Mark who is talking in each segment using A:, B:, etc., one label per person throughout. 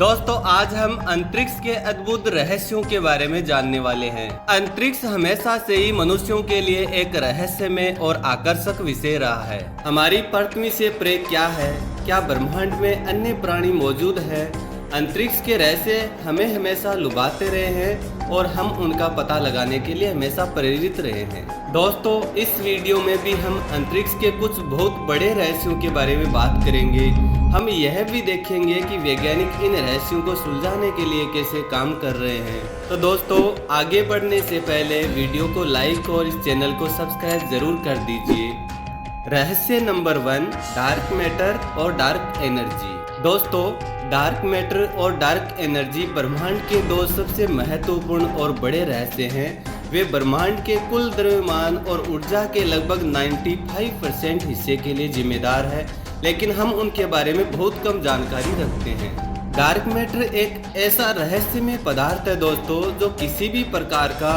A: दोस्तों आज हम अंतरिक्ष के अद्भुत रहस्यों के बारे में जानने वाले हैं। अंतरिक्ष हमेशा से ही मनुष्यों के लिए एक रहस्यमय और आकर्षक विषय रहा है। हमारी पृथ्वी से परे क्या है, क्या ब्रह्मांड में अन्य प्राणी मौजूद है। अंतरिक्ष के रहस्य हमें हमेशा लुभाते रहे हैं और हम उनका पता लगाने के लिए हमेशा प्रेरित रहे हैं। दोस्तों इस वीडियो में भी हम अंतरिक्ष के कुछ बहुत बड़े रहस्यों के बारे में बात करेंगे। हम यह भी देखेंगे कि वैज्ञानिक इन रहस्यों को सुलझाने के लिए कैसे काम कर रहे हैं। तो दोस्तों आगे बढ़ने से पहले वीडियो को लाइक और इस चैनल को सब्सक्राइब जरूर कर दीजिए। रहस्य नंबर 1, डार्क मैटर और डार्क एनर्जी। दोस्तों डार्क मैटर और डार्क एनर्जी ब्रह्मांड के दो सबसे महत्वपूर्ण और बड़े रहस्य हैं। वे ब्रह्मांड के कुल द्रव्यमान और ऊर्जा के लगभग 95% हिस्से के लिए जिम्मेदार है, लेकिन हम उनके बारे में बहुत कम जानकारी रखते हैं। डार्क मैटर एक ऐसा रहस्यमय पदार्थ है दोस्तों जो किसी भी प्रकार का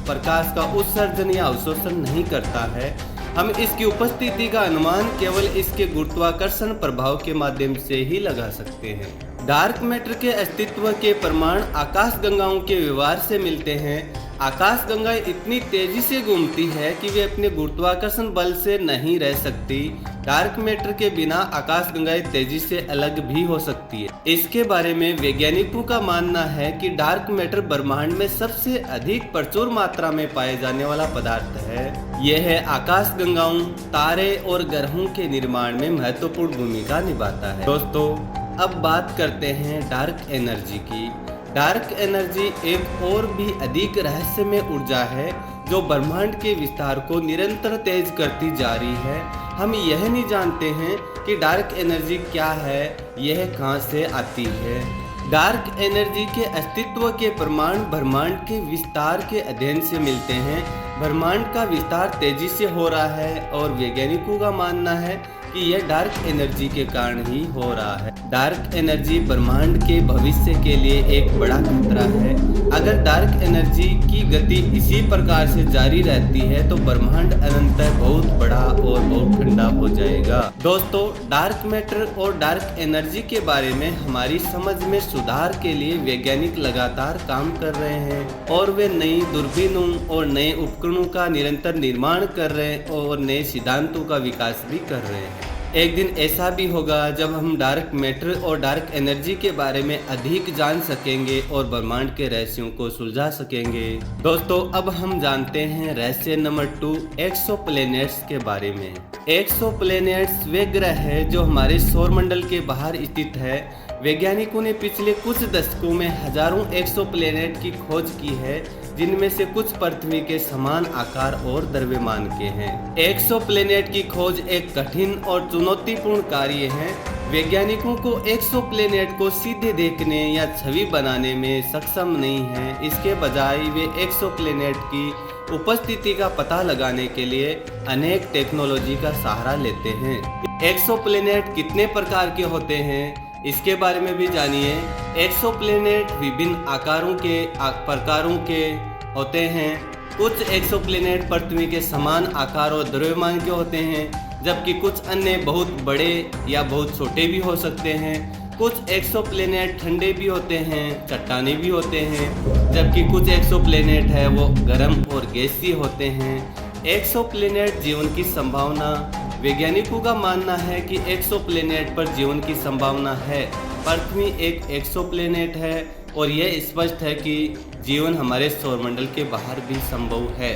A: प्रकाश का उत्सर्जन या अवशोषण नहीं करता है। हम इसकी उपस्थिति का अनुमान केवल इसके गुरुत्वाकर्षण प्रभाव के माध्यम से ही लगा सकते हैं। डार्क मैटर के अस्तित्व के प्रमाण आकाशगंगाओं के व्यवहार से मिलते हैं। आकाशगंगाएं इतनी तेजी से घूमती है कि वे अपने गुरुत्वाकर्षण बल से नहीं रह सकती। डार्क मैटर के बिना आकाशगंगाएं तेजी से अलग भी हो सकती है। इसके बारे में वैज्ञानिकों का मानना है कि डार्क मैटर ब्रह्मांड में सबसे अधिक प्रचुर मात्रा में पाए जाने वाला पदार्थ है। यह आकाशगंगाओं, तारे और ग्रहों के निर्माण में महत्वपूर्ण भूमिका निभाता है। दोस्तों अब बात करते हैं डार्क एनर्जी की। डार्क एनर्जी एक और भी अधिक रहस्यमय ऊर्जा है जो ब्रह्मांड के विस्तार को निरंतर तेज करती जा रही है। हम यह नहीं जानते हैं कि डार्क एनर्जी क्या है, यह कहां से आती है। डार्क एनर्जी के अस्तित्व के प्रमाण ब्रह्मांड के विस्तार के अध्ययन से मिलते हैं। ब्रह्मांड का विस्तार तेजी से हो रहा है और वैज्ञानिकों का मानना है कि यह डार्क एनर्जी के कारण ही हो रहा है। डार्क एनर्जी ब्रह्मांड के भविष्य के लिए एक बड़ा खतरा है। अगर डार्क एनर्जी की गति इसी प्रकार से जारी रहती है तो ब्रह्मांड अनंततः बहुत बड़ा और बहुत ठंडा हो जाएगा। दोस्तों डार्क मैटर और डार्क एनर्जी के बारे में हमारी समझ में सुधार के लिए वैज्ञानिक लगातार काम कर रहे हैं और वे नई दूरबीनों और नए उपकरणों का निरंतर निर्माण कर रहे हैं और नए सिद्धांतों का विकास भी कर रहे हैं। एक दिन ऐसा भी होगा जब हम डार्क मैटर और डार्क एनर्जी के बारे में अधिक जान सकेंगे और ब्रह्मांड के रहस्यों को सुलझा सकेंगे। दोस्तों अब हम जानते हैं रहस्य नंबर 2, एक्सोप्लैनेट्स के बारे में। एक्सोप्लैनेट्स वे ग्रह है जो हमारे सौरमंडल के बाहर स्थित है। वैज्ञानिकों ने पिछले कुछ दशकों में हजारों एक्सोप्लैनेट की खोज की है, जिनमें से कुछ पृथ्वी के समान आकार और द्रव्यमान के हैं। एक्सोप्लैनेट की खोज एक कठिन और चुनौतीपूर्ण कार्य है। वैज्ञानिकों को एक्सोप्लैनेट को सीधे देखने या छवि बनाने में सक्षम नहीं है। इसके बजाय वे एक्सोप्लैनेट की उपस्थिति का पता लगाने के लिए अनेक टेक्नोलॉजी का सहारा लेते हैं। एक्सोप्लैनेट कितने प्रकार के होते हैं इसके बारे में भी जानिए। एक्सोप्लैनेट विभिन्न प्रकारों के होते हैं। कुछ एक्सोप्लैनेट पृथ्वी के समान आकार और द्रव्यमान के होते हैं, जबकि कुछ अन्य बहुत बड़े या बहुत छोटे भी हो सकते हैं। कुछ एक्सोप्लैनेट ठंडे भी होते हैं, चट्टाने भी होते हैं, जबकि कुछ एक्सोप्लैनेट है वो गर्म और गैसीय होते हैं। एक्सोप्लैनेट जीवन की संभावना। वैज्ञानिकों का मानना है कि एक्सोप्लैनेट पर जीवन की संभावना है। पृथ्वी एक एक्सोप्लैनेट है और यह स्पष्ट है कि जीवन हमारे सौरमंडल के बाहर भी संभव है।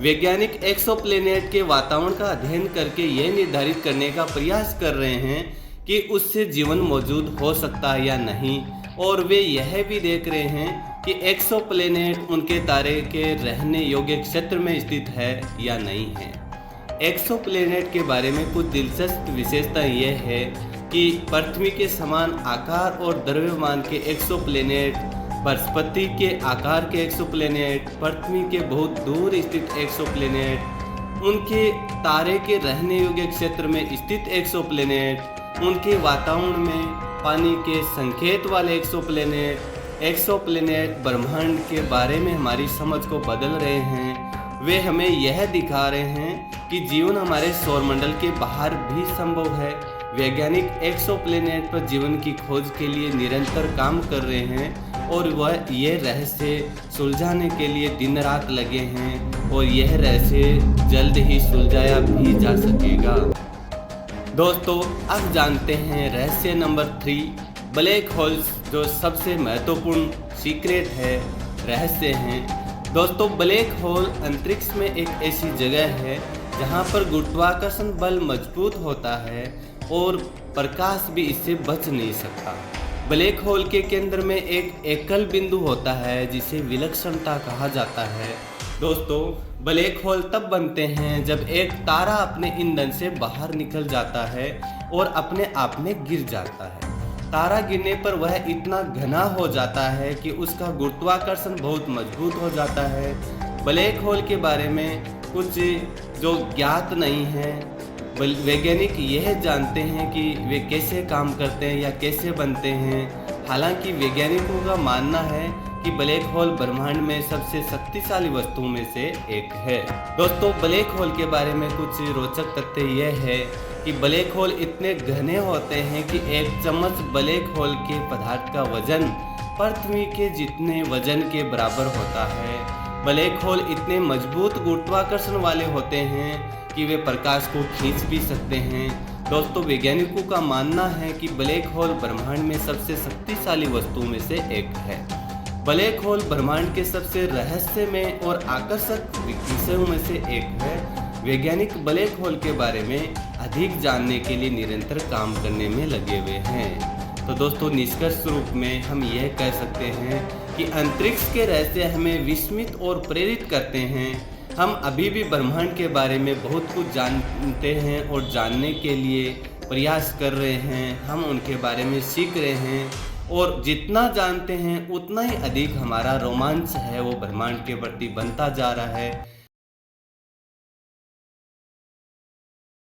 A: वैज्ञानिक एक्सोप्लैनेट के वातावरण का अध्ययन करके यह निर्धारित करने का प्रयास कर रहे हैं कि उससे जीवन मौजूद हो सकता है या नहीं, और वे यह भी देख रहे हैं कि एक्सोप्लैनेट उनके तारे के रहने योग्य क्षेत्र में स्थित है या नहीं है। एक्सोप्लैनेट के बारे में कुछ दिलचस्प विशेषता यह है कि पृथ्वी के समान आकार और द्रव्यमान के एक्सोप्लैनेट, बृहस्पति के आकार के एक्सोप्लैनेट, पृथ्वी के बहुत दूर स्थित एक्सोप्लैनेट, उनके तारे के रहने योग्य क्षेत्र में स्थित एक्सोप्लैनेट, उनके वातावरण में पानी के संकेत वाले एक्सोप्लैनेट ब्रह्मांड के बारे में हमारी समझ को बदल रहे हैं। वे हमें यह दिखा रहे हैं कि जीवन हमारे सौरमंडल के बाहर भी संभव है। वैज्ञानिक एक्सोप्लैनेट पर जीवन की खोज के लिए निरंतर काम कर रहे हैं और वह ये रहस्य सुलझाने के लिए दिन रात लगे हैं और यह रहस्य जल्द ही सुलझाया भी जा सकेगा। दोस्तों, अब जानते हैं रहस्य नंबर 3, ब्लैक होल्स, जो सबसे महत्वपूर्ण सीक्रेट है, रहस्य हैं। दोस्तों, ब्लैक होल अंतरिक्ष में एक ऐसी जगह है जहां पर गुरुत्वाकर्षण बल मजबूत होता है और प्रकाश भी इससे बच नहीं सकता। ब्लैक होल के केंद्र में एक एकल बिंदु होता है जिसे विलक्षणता कहा जाता है। दोस्तों, ब्लैक होल तब बनते हैं जब एक तारा अपने ईंधन से बाहर निकल जाता है और अपने आप में गिर जाता है। तारा गिरने पर वह इतना घना हो जाता है कि उसका गुरुत्वाकर्षण बहुत मजबूत हो जाता है। ब्लैक होल के बारे में कुछ जो ज्ञात नहीं है, वैज्ञानिक यह जानते हैं कि वे कैसे काम करते हैं या कैसे बनते हैं। हालांकि वैज्ञानिकों का मानना है कि ब्लैक होल ब्रह्मांड में सबसे शक्तिशाली वस्तुओं में से एक है। दोस्तों, ब्लैक होल के बारे में कुछ रोचक तथ्य यह है कि ब्लैक होल इतने घने होते हैं कि एक चम्मच ब्लैक होल के पदार्थ का वजन पृथ्वी के जितने वजन के बराबर होता है। ब्लैक होल इतने मजबूत गुरुत्वाकर्षण वाले होते हैं कि वे प्रकाश को खींच भी सकते हैं। दोस्तों, वैज्ञानिकों का मानना है कि ब्लैक होल ब्रह्मांड में सबसे शक्तिशाली वस्तुओं में से एक है। ब्लैक होल ब्रह्मांड के सबसे रहस्यमय और आकर्षक विषयों में से एक है। वैज्ञानिक ब्लैक होल के बारे में अधिक जानने के लिए निरंतर काम करने में लगे हुए हैं। तो दोस्तों, निष्कर्ष रूप में हम यह कह सकते हैं कि अंतरिक्ष के रहस्य हमें विस्मित और प्रेरित करते हैं। हम अभी भी ब्रह्मांड के बारे में बहुत कुछ जानते हैं और जानने के लिए प्रयास कर रहे हैं। हम उनके बारे में सीख रहे हैं और जितना जानते हैं उतना ही अधिक हमारा रोमांच है वो ब्रह्मांड के प्रति बनता जा रहा है।